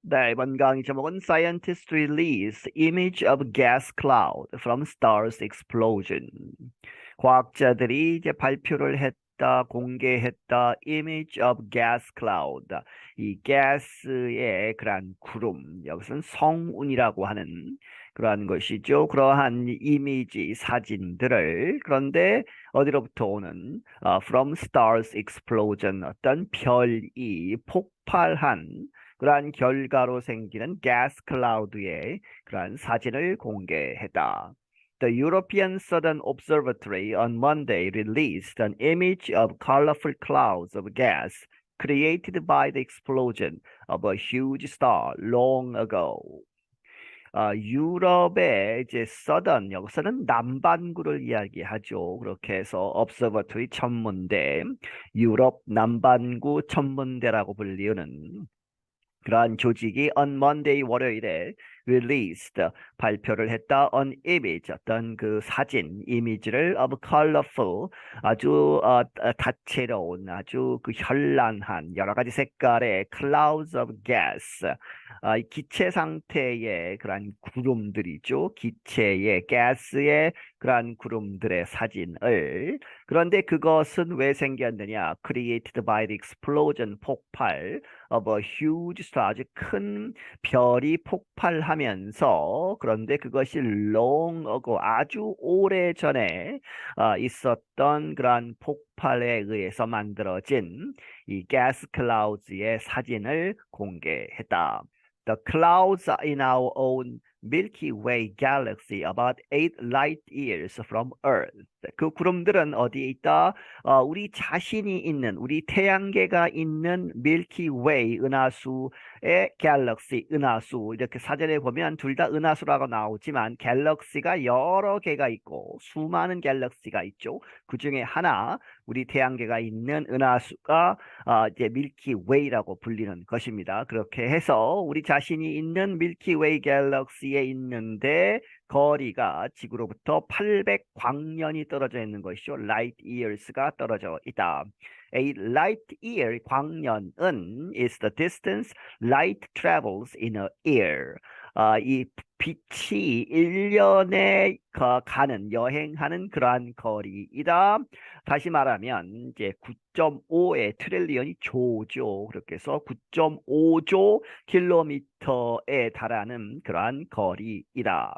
네, 이번 강의 제목은 Scientists release image of gas cloud from stars explosion. 과학자들이 이제 발표를 했다, 공개했다, image of gas cloud. 이 가스의 그러한 구름, 여기서는 성운이라고 하는 그러한 것이죠. 그러한 이미지, 사진들을 그런데 어디로부터 오는 from stars explosion 어떤 별이 폭발한 그러한 결과로 생기는 가스 클라우드의 그러한 사진을 공개했다. The European Southern Observatory on Monday released an image of colorful clouds of gas created by the explosion of a huge star long ago. 유럽의 이제 서던 여기서는 남반구를 이야기하죠. 그렇게 해서 observatory 천문대, 유럽 남반구 천문대라고 불리우는 그러한 조직이 on Monday 월요일에 released 발표를 했다 on image 어떤 그 사진 이미지를 of colorful 아주 다채로운 아주 그 현란한 여러 가지 색깔의 clouds of gas 이 기체 상태의 그러한 구름들이죠. 기체의 가스의 그러한 구름들의 사진을 그런데 그것은 왜 생겼느냐? Created by the explosion 폭발 of a huge star 아주 큰 별이 폭발하면서 그런데 그것이 long ago 아주 오래 전에 있었던 그러한 폭발에 의해서 만들어진 이 가스 클라우드의 사진을 공개했다. The clouds are in our own Milky Way galaxy about 8 light years from Earth. 그 구름들은 어디에 있다? 우리 자신이 있는 우리 태양계가 있는 밀키 웨이 은하수의 갤럭시 은하수 이렇게 사전에 보면 둘 다 은하수라고 나오지만 갤럭시가 여러 개가 있고 수많은 갤럭시가 있죠. 그 중에 하나 우리 태양계가 있는 은하수가 이제 밀키 웨이라고 불리는 것입니다. 그렇게 해서 우리 자신이 있는 밀키 웨이 갤럭시에 있는데 거리가 지구로부터 800광년이 떨어져 있는 것이죠. light years가 떨어져 있다. A light year 광년은 is the distance light travels in a year. 이 빛이 1년에 가는 여행하는 그러한 거리이다. 다시 말하면 이제 9.5의 트릴리언이 조죠. 그렇게 해서 9.5조 킬로미터에 달하는 그러한 거리이다.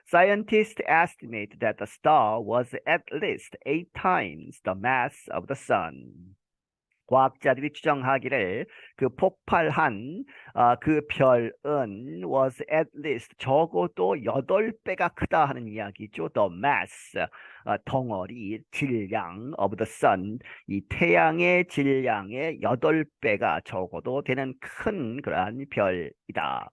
Scientists estimate that the star was at least 8 times the mass of the sun. 과학자들이 추정하기를 그 폭발한 그 별은 was at least 적어도 8배가 크다 하는 이야기죠. The mass, 덩어리, 질량 of the sun, 이 태양의 질량의 8배가 적어도 되는 큰 그러한 별이다.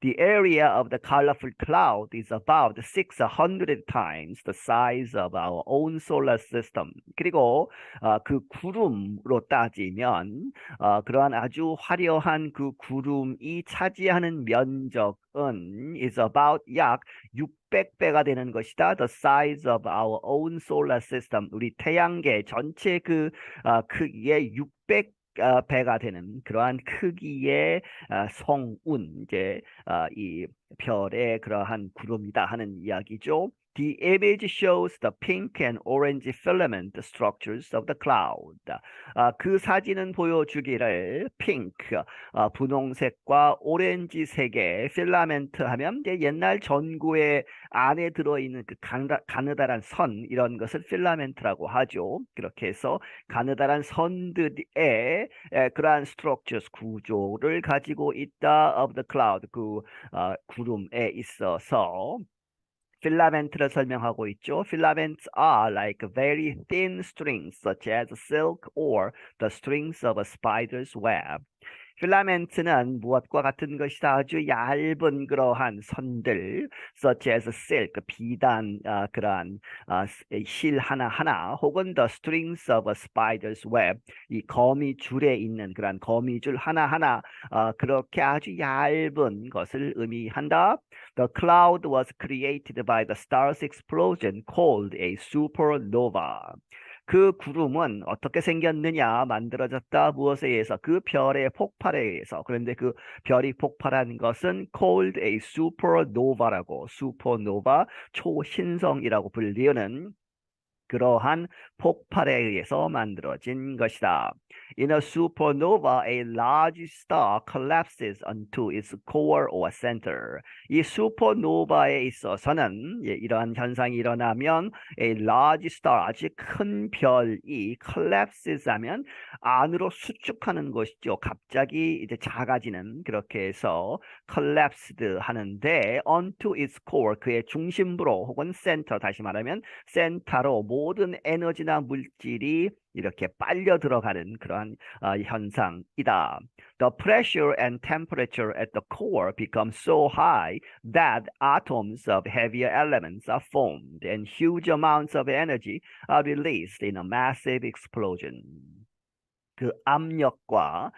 The area of the colorful cloud is about 600 times the size of our own solar system. 그리고 그 구름으로 따지면 그러한 아주 화려한 그 구름이 차지하는 면적은 is about 약 600배가 되는 것이다. The size of our own solar system. 우리 태양계 전체 그 크기의 600 배가 되는 그러한 크기의 성운 이제 이 별의 그러한 구름이다 하는 이야기죠. The image shows the pink and orange filament structures of the cloud. 그 사진은 보여주기를 핑크, 분홍색과 오렌지색의 필라멘트 하면 이제 옛날 전구의 안에 들어있는 그 가느다란 선 이런 것을 필라멘트라고 하죠. 그렇게 해서 가느다란 선들의 그러한 structures 구조를 가지고 있다 of the cloud 그 구름에 있어서 필라멘트를 설명하고 있죠. Filaments are like very thin strings such as silk or the strings of a spider's web. 필라멘트는 무엇과 같은 것이다. 아주 얇은 그러한 선들, such as silk, 비단 그러한 실 하나하나, 혹은 the strings of a spider's web, 이 거미줄에 있는 그러한 거미줄 하나하나, 그렇게 아주 얇은 것을 의미한다. The cloud was created by the star's explosion called a supernova. 그 구름은 어떻게 생겼느냐? 만들어졌다. 무엇에 의해서? 그 별의 폭발에 의해서. 그런데 그 별이 폭발한 것은 called a supernova라고, 슈퍼노바, 초신성이라고 불리는 그러한 폭발에 의해서 만들어진 것이다. In a supernova, a large star collapses onto its core or center. 이 슈퍼노바에 있어서는 이러한 현상이 일어나면 a large star, 아주 큰 별이 collapses 하면 안으로 수축하는 것이죠. 갑자기 이제 작아지는, 그렇게 해서 collapsed 하는데 onto its core, 그의 중심부로 혹은 center, 다시 말하면 센터로 모든 에너지나 물질이 이렇게 빨려 들어가는 그러한 현상이다. The pressure and temperature at the core become so high that atoms of heavier elements are formed and huge amounts of energy are released in a massive explosion. 그 압력과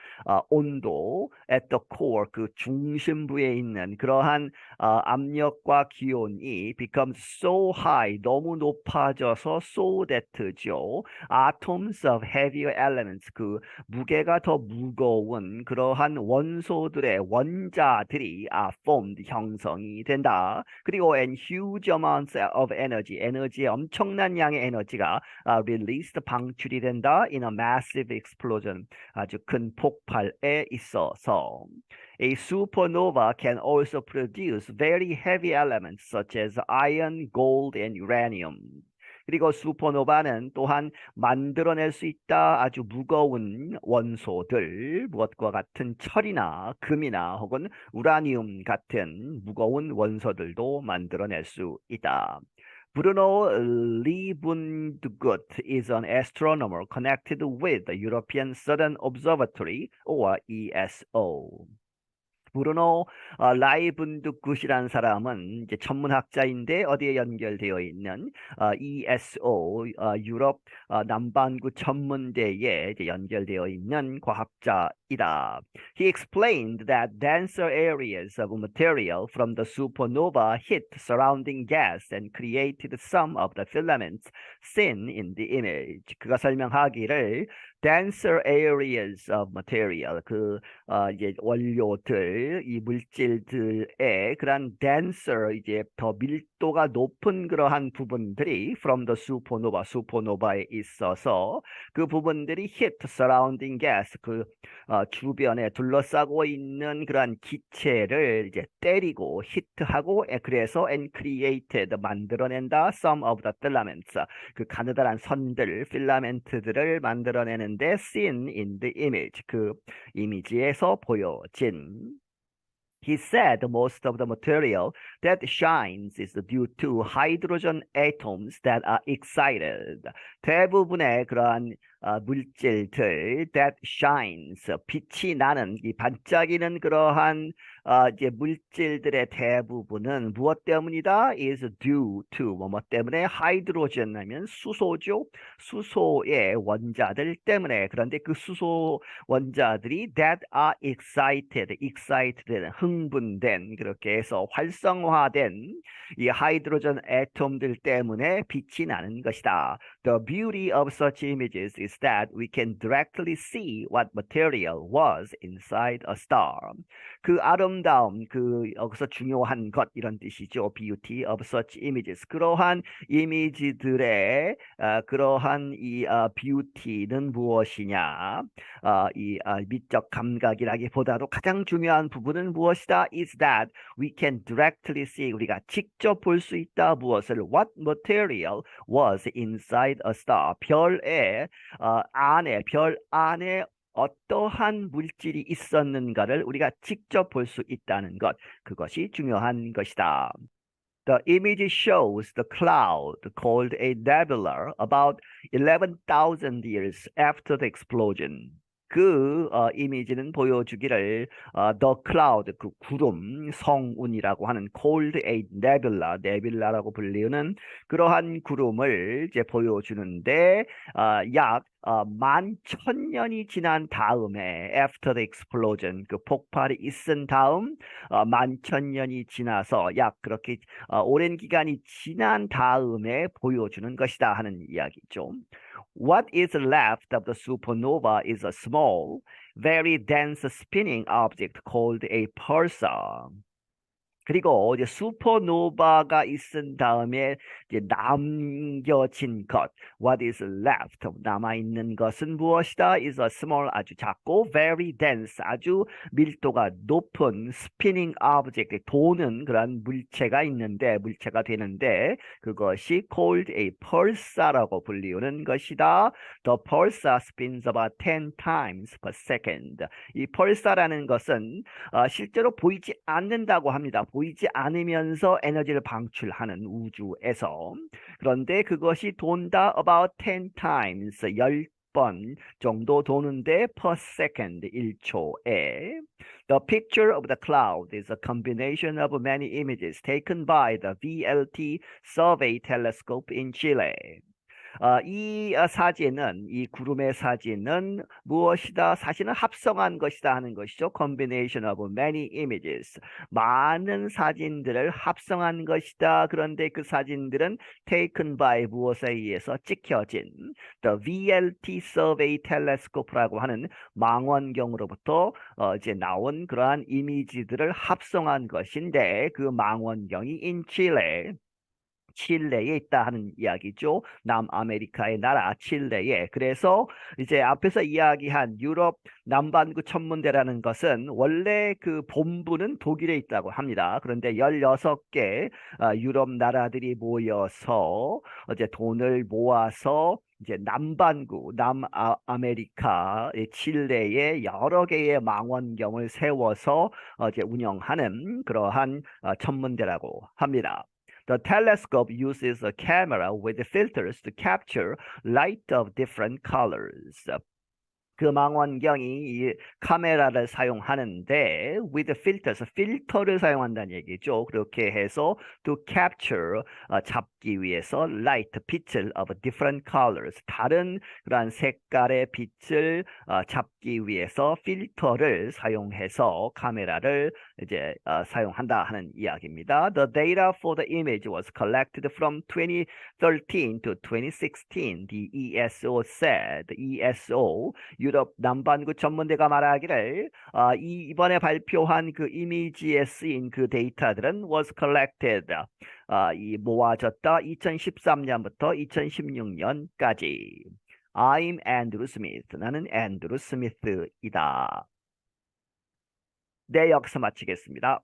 온도 at the core, 그 중심부에 있는 그러한 압력과 기온이 becomes so high, 너무 높아져서 so that죠. atoms of heavier elements, 그 무게가 더 무거운 그러한 원소들의 원자들이 formed, 형성이 된다. 그리고 and huge amounts of energy, 에너지의 엄청난 양의 에너지가 released, 방출이 된다. in a massive explosion, 아주 큰 폭발에 있어서. A supernova can also produce very heavy elements such as iron, gold, and uranium. 그리고 슈퍼노바는 또한 만들어낼 수 있다. 아주 무거운 원소들, 무엇과 같은 철이나 금이나 혹은 우라늄 같은 무거운 원소들도 만들어낼 수 있다. Bruno Liebundgut is an astronomer connected with the European Southern Observatory, or ESO. 브루노 라이분두굿이라는 사람은 이제 천문학자인데 어디에 연결되어 있는 ESO, 유럽 남반구 천문대에 이제 연결되어 있는 과학자이다. He explained that denser areas of material from the supernova hit surrounding gas and created some of the filaments seen in the image. 그가 설명하기를 denser areas of material, 이제 원료들, 이 물질들의 그런 denser, 이제 더 밀도가 높은 그러한 부분들이 from the supernova, 슈퍼노바에 있어서 그 부분들이 hit surrounding gas, 주변에 둘러싸고 있는 그러한 기체를 이제 때리고 히트하고, 그래서 and created, 만들어낸다, some of the filaments, 그 가느다란 선들, 필라멘트들을 만들어내는데 seen in the image, 그 이미지에서 보여진. He said most of the material that shines is due to hydrogen atoms that are excited. 대부분의 그러한 물질들 that shines, 빛이 나는, 이 반짝이는 그러한 이제 물질들의 대부분은 무엇 때문이다? is due to 뭐 때문에 하이드로젠 하면 수소죠. 수소의 원자들 때문에. 그런데 그 수소 원자들이 that are excited, 흥분된, 그렇게 해서 활성화된 이 하이드로젠 애톰들 때문에 빛이 나는 것이다. The beauty of such images is that we can directly see what material was inside a star. 그 아름다움, 여기서 중요한 것, 이런 뜻이죠. Beauty of such images. 그러한 이미지들의 그러한 이 뷰티는 무엇이냐? 미적 감각이라기보다도 가장 중요한 부분은 무엇이다? Is that we can directly see, 우리가 직접 볼 수 있다. 무엇을? What material was inside a star. 별 안에 어떠한 물질이 있었는가를 우리가 직접 볼 수 있다는 것, 그것이 중요한 것이다. The image shows the cloud called a nebula about 11,000 years after the explosion. 이미지는 보여주기를 the cloud, 그 구름, 성운이라고 하는 called a nebula, 네빌라라고 불리는 그러한 구름을 이제 보여주는데 약 11,000년이 지난 다음에 after the explosion, 그 폭발이 있은 다음 11,000년이 지나서 약 그렇게 오랜 기간이 지난 다음에 보여주는 것이다 하는 이야기죠. What is left of the supernova is a small, very dense spinning object called a pulsar. 그리고 이제 슈퍼노바가 있은 다음에 이제 남겨진 것, what is left, 남아있는 것은 무엇이다? is a small, 아주 작고 very dense, 아주 밀도가 높은 spinning object, 도는 그런 물체가 있는데, 물체가 되는데 그것이 called a pulsar라고 불리우는 것이다. The pulsar spins about 10 times per second. 이 pulsar라는 것은 실제로 보이지 않는다고 합니다. 보이지 않으면서 에너지를 방출하는 우주에서. 그런데 그것이 돈다 about 10 times, 10번 정도 도는데 per second, 1초에. The picture of the cloud is a combination of many images taken by the VLT survey telescope in Chile. 이 사진은, 이 구름의 사진은 무엇이다? 사진은 합성한 것이다 하는 것이죠. Combination of many images. 많은 사진들을 합성한 것이다. 그런데 그 사진들은 taken by 무엇에 의해서 찍혀진 the VLT Survey Telescope라고 하는 망원경으로부터 이제 나온 그러한 이미지들을 합성한 것인데 그 망원경이 in Chile. 칠레에 있다 하는 이야기죠. 남아메리카의 나라 칠레에. 그래서 이제 앞에서 이야기한 유럽 남반구 천문대라는 것은 원래 그 본부는 독일에 있다고 합니다. 그런데 16개 유럽 나라들이 모여서 이제 돈을 모아서 이제 남반구, 남아메리카, 칠레에 여러 개의 망원경을 세워서 이제 운영하는 그러한 천문대라고 합니다. The telescope uses a camera with filters to capture light of different colors. 그 망원경이 이 카메라를 사용하는데 with filters, 필터를 사용한다는 얘기죠. 그렇게 해서 to capture, 잡기 위해서 light, 빛을 of different colors, 다른 그러한 색깔의 빛을 잡기 위해서 필터를 사용해서 카메라를 이제 사용한다 하는 이야기입니다. The data for the image was collected from 2013 to 2016. The ESO said, ESO 유럽 남반구 전문대가 말하기를 이번에 발표한 그 이미지에 쓰인 그 데이터들은 was collected, 이 모아졌다 2013년부터 2016년까지. I'm Andrew Smith. 나는 앤드루 스미스이다. 네, 여기서 마치겠습니다.